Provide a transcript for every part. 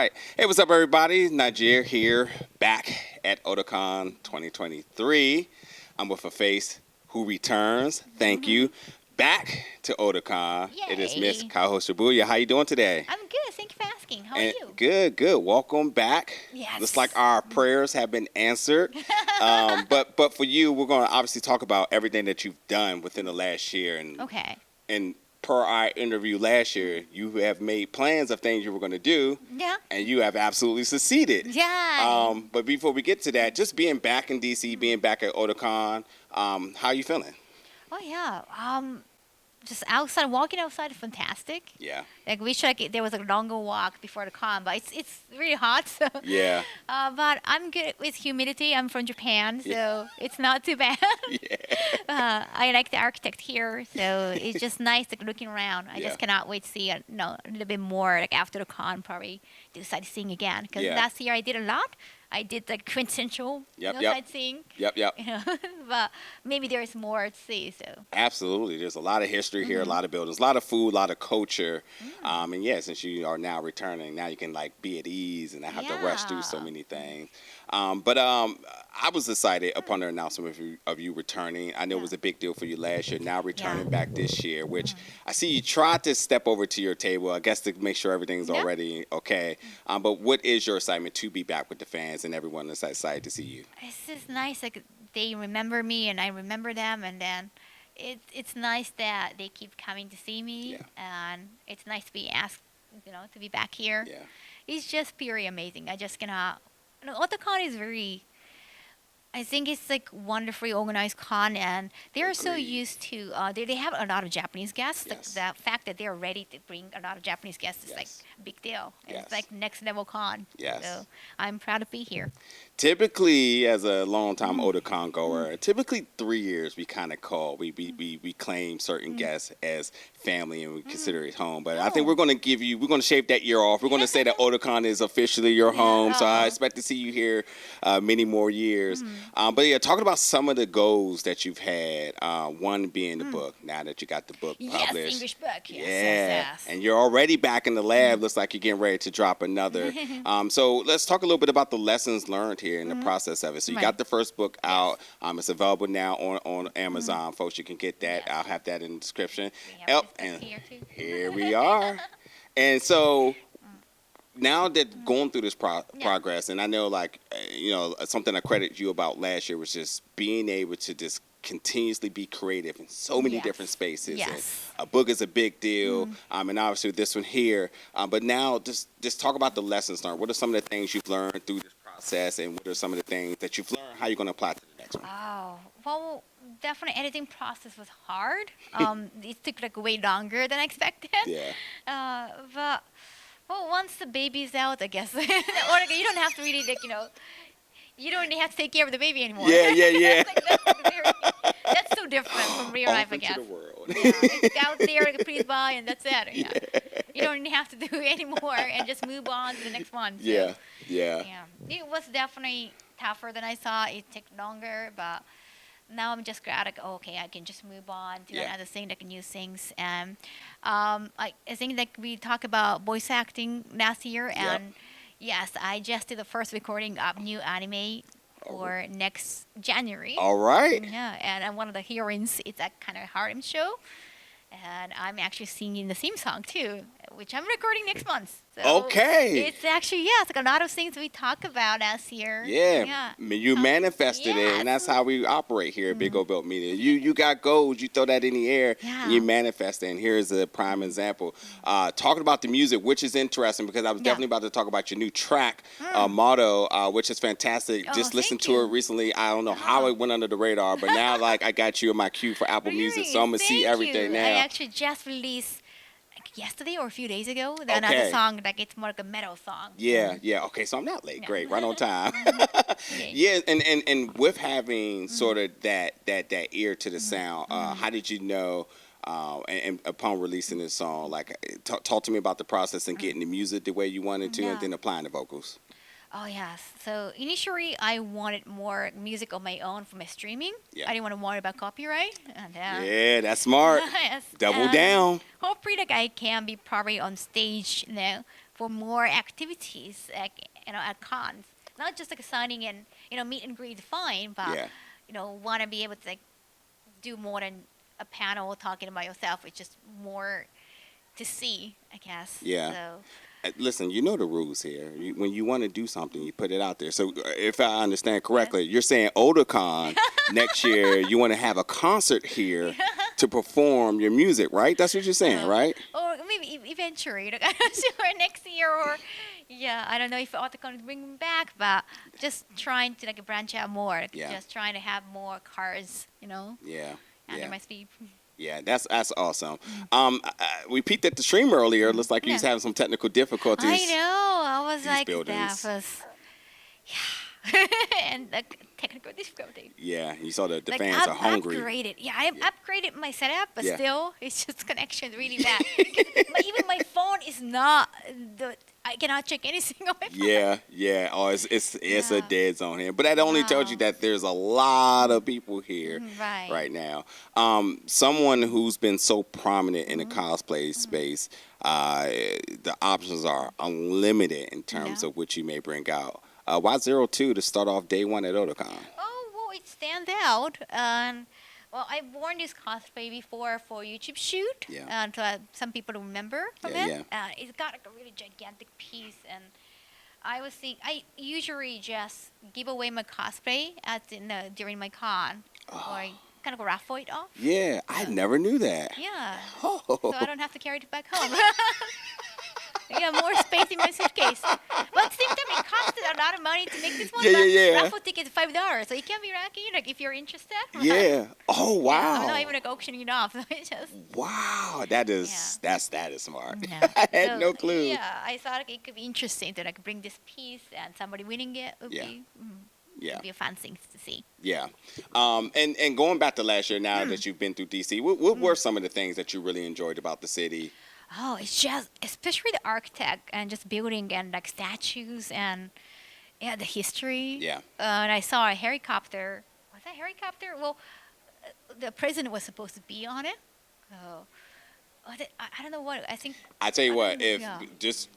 right. Hey, what's up, everybody? Najir here, back at Otakon 2023. I'm with a face who returns. Thank you. Back to Otakon. It is Miss Yay. Kaho Shibuya. How you doing today? I'm good. Thank you for asking. How are And you? good, good. Welcome back. Yes. Looks like our prayers have been answered. But for you, we're going to obviously talk about everything that you've done within the last year. Okay. And per our interview last year, you have made plans of things you were going to do, Yeah. and you have absolutely succeeded. Yeah. But before we get to that, just being back in DC, being back at Otakon, how are you feeling? Oh yeah. Just outside, walking outside is fantastic. Yeah. Like wish like there was a longer walk before the con, but it's really hot. So. Yeah. But I'm good with humidity. I'm from Japan, so Yeah. it's not too bad. Yeah. I like the architect here, so it's just nice like looking around. I Yeah. just cannot wait to see a little bit more like after the con, probably do sightseeing again. Because Yeah. last year I did a lot. I did like quintessential Yep. sightseeing. Yep. You know, but maybe there's more to see. So Absolutely. There's a lot of history here, a lot of buildings, a lot of food, a lot of culture. And yeah, since you are now returning, now you can like be at ease and not have to rush through so Yeah. many things. I was excited upon the announcement of you returning. I know it was a big deal for you last year. Now returning back this year, which I see you tried to step over to your table, I guess to make sure everything's Yeah. already okay. But what is your excitement to be back with the fans and everyone that's excited to see you? it's just nice. Like they remember me and I remember them, and then it's nice that they keep coming to see me, Yeah. and it's nice to be asked, to be back here. Yeah. It's just purely amazing. I just cannot. Otakon is very. I think it's like wonderfully organized con, and they are so Agreed. used to. They have a lot of Japanese guests. Yes. Like the fact that they are ready to bring a lot of Japanese guests is like Yes. a big deal. Yes. It's like next level con. Yes. So I'm proud to be here. Typically, as a long-time Otakon goer, typically 3 years we kind of call, we claim certain guests as family and we consider it home. But I think Oh. we're going to shave that year off. We're going to say that Otakon is officially your home. So I Oh. expect to see you here many more years. But yeah, talking about some of the goals that you've had, one being the book, now that you got the book Yes, published. English book. Yes, Yeah, yes. and you're already back in the lab. Looks like you're getting ready to drop another. So let's talk a little bit about the lessons learned here in the process of it. So you Right. got the first book out. It's available now on Amazon, folks. You can get that. Yes. I'll have that in the description. We have Yep, this and here too. here we are. And so now that going through this progress, and I know something I credit you about last year was just being able to just continuously be creative in so many Yes. different spaces. Yes. And a book is a big deal, and obviously this one here. But now just talk about the lessons learned. What are some of the things you've learned through this process, and what are some of the things that you've learned? How you're going to apply to the next one? Oh, well, definitely editing process was hard. It took like way longer than I expected. Yeah. But well, once the baby's out, I guess, or like, you don't have to really you don't really have to take care of the baby anymore. Yeah. That's so different from real life, I Open guess. to the world. Yeah, it's out there, like, please buy, and that's it. Yeah. You don't really have to do it anymore, and just move on to the next one. So, Yeah. yeah, it was definitely tougher than I thought. It took longer, but now I'm just glad, like, okay, I can just move on to Yeah. another thing, like new things. And I think like we talked about voice acting last year, Yep. and yes, I just did the first recording of new anime for next January. All right. Yeah, and I'm one of the heroines. It's a kind of harem show, and I'm actually singing the theme song too, which I'm recording next month. So Okay. it's actually it's like a lot of things we talk about last year. Yeah, you manifested it, and that's how we operate here at Big O Built Media. You got goals, you throw that in the air, and you manifest it. And here's a prime example. Talking about the music, which is interesting because I was definitely about to talk about your new track, Motto, which is fantastic. Oh, Just listened thank to you. it recently. I don't know how it went under the radar, but now like I got you in my queue for Apple Music, so I'm gonna see Thank everything you. now. I actually just released like yesterday or a few days ago another Okay. song, like it's more like a metal song. Yeah. Okay, so I'm not late. Yeah. Great, right on time. Okay. Yeah, and with having sort of that ear to the sound, how did you know? And upon releasing this song, like, talk to me about the process and getting the music the way you wanted to, and Yeah. then applying the vocals. Oh yes. So initially, I wanted more music on my own for my streaming. Yeah. I didn't want to worry about copyright. And, Yeah, that's smart. yes. Double and down. Hopefully, like I can be probably on stage, for more activities, like, at cons. Not just like signing and meet and greet is fine, but Yeah. want to be able to like do more than a panel talking about yourself. It's just more to see, I guess. Yeah. So Listen, you know the rules here. When you want to do something, you put it out there. So if I understand correctly, you're saying Otakon next year, you want to have a concert here to perform your music, right? That's what you're saying, right? or maybe eventually, like, I'm not sure next year or yeah, I don't know if Otakon is bringing back, but just trying to like branch out more, like, Yeah. just trying to have more cars, Yeah. under Yeah. my speed. Yeah, that's awesome. We peeked at the stream earlier. Looks like you was Yeah. having some technical difficulties. I know. I was These like, buildings. that was, yeah, and like technical difficulty. Yeah, you saw the Like fans are hungry. upgraded. Yeah, I upgraded my setup, but Yeah. still, it's just connection really bad. Even my phone is not. I cannot check anything on my phone. Yeah. Oh, it's a Yeah. dead zone here. But that only tells you Wow. that there's a lot of people here Right. now. Someone who's been so prominent in the cosplay space, the options are unlimited in terms Yeah. of what you may bring out. Why 02 to start off day one at Otakon? Oh, well, it stands out. Well, I've worn this cosplay before for YouTube shoot. Yeah. To some people remember from Yeah, it. It's got like a really gigantic piece, and I usually just give away my cosplay during my con, or I kind of raffle it off. Yeah, I never knew that. Yeah, Oh. so I don't have to carry it back home. Yeah, more space in my suitcase. But at the same time, it costs a lot of money to make this one. Yeah. Raffle ticket is $5, so it can be lucky, like if you're interested. Yeah. Oh wow. Yeah, I'm not even like auctioning it off. So it's just Wow, that is smart. yeah. I had So, no clue. Yeah, I thought like, it could be interesting to like bring this piece and somebody winning it would Yeah. be Yeah, would be a fun thing to see. yeah. And going back to last year, now that you've been through DC, what were some of the things that you really enjoyed about the city? Oh, it's just especially the architect and just building and like statues and the history. Yeah. And I saw a helicopter. Was that a helicopter? Well, the president was supposed to be on it. Oh, I don't know what. I think. I tell you I what, don't know, if yeah. just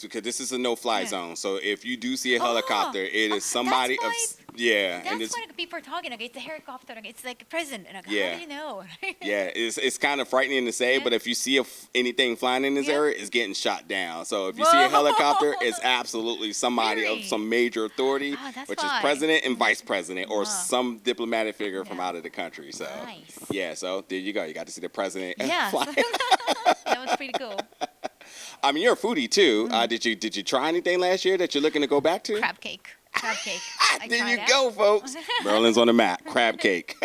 because this is a no-fly Yeah. zone, so if you do see a Oh, helicopter, it is somebody of that's and That's it's why like, people are talking like it's a helicopter. Like, it's like a president. And, like, Yeah. How do you know? yeah, it's kind of frightening to say, Yeah. but if you see anything flying in this Yeah. area, it's getting shot down. So if you see a Whoa. helicopter, it's absolutely somebody of Really? some major authority, Oh, that's which why. is president and vice president, or Wow. some diplomatic figure from Yeah. out of the country. So Nice. yeah, so there you go. You got to see the president Yeah. fly. That was pretty cool. I mean, you're a foodie too. Did you try anything last year that you're looking to go back to? Crab cake. Crab cake. I There tried you that. go, folks. Maryland's on the map. Crab cake.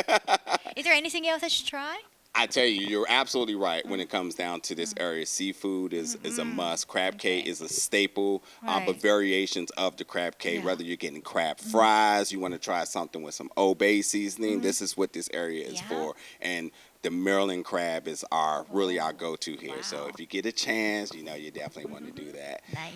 Is there anything else I should try? I tell you, you're absolutely right when it comes down to this area. Seafood is a must. Crab cake Okay. is a staple, but Right. variations of the crab cake, Yeah. whether you're getting crab fries, you want to try something with some Old Bay seasoning, this is what this area is Yeah. for. And the Maryland crab is really our go-to here. So Wow. if you get a chance, you definitely want to do that. Nice.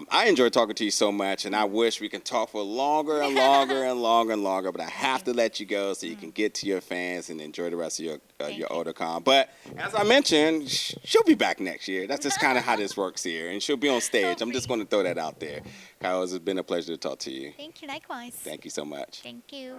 I enjoy talking to you so much, and I wish we can talk for longer and longer and longer and longer. But I have to let you go so you can get to your fans and enjoy the rest of your Thank you. Otakon. But as I mentioned, she'll be back next year. That's just kind of how this works here, and she'll be on stage. I'm just going to throw that out there. Kaho, it's been a pleasure to talk to you. Thank you. Likewise. Thank you so much. Thank you.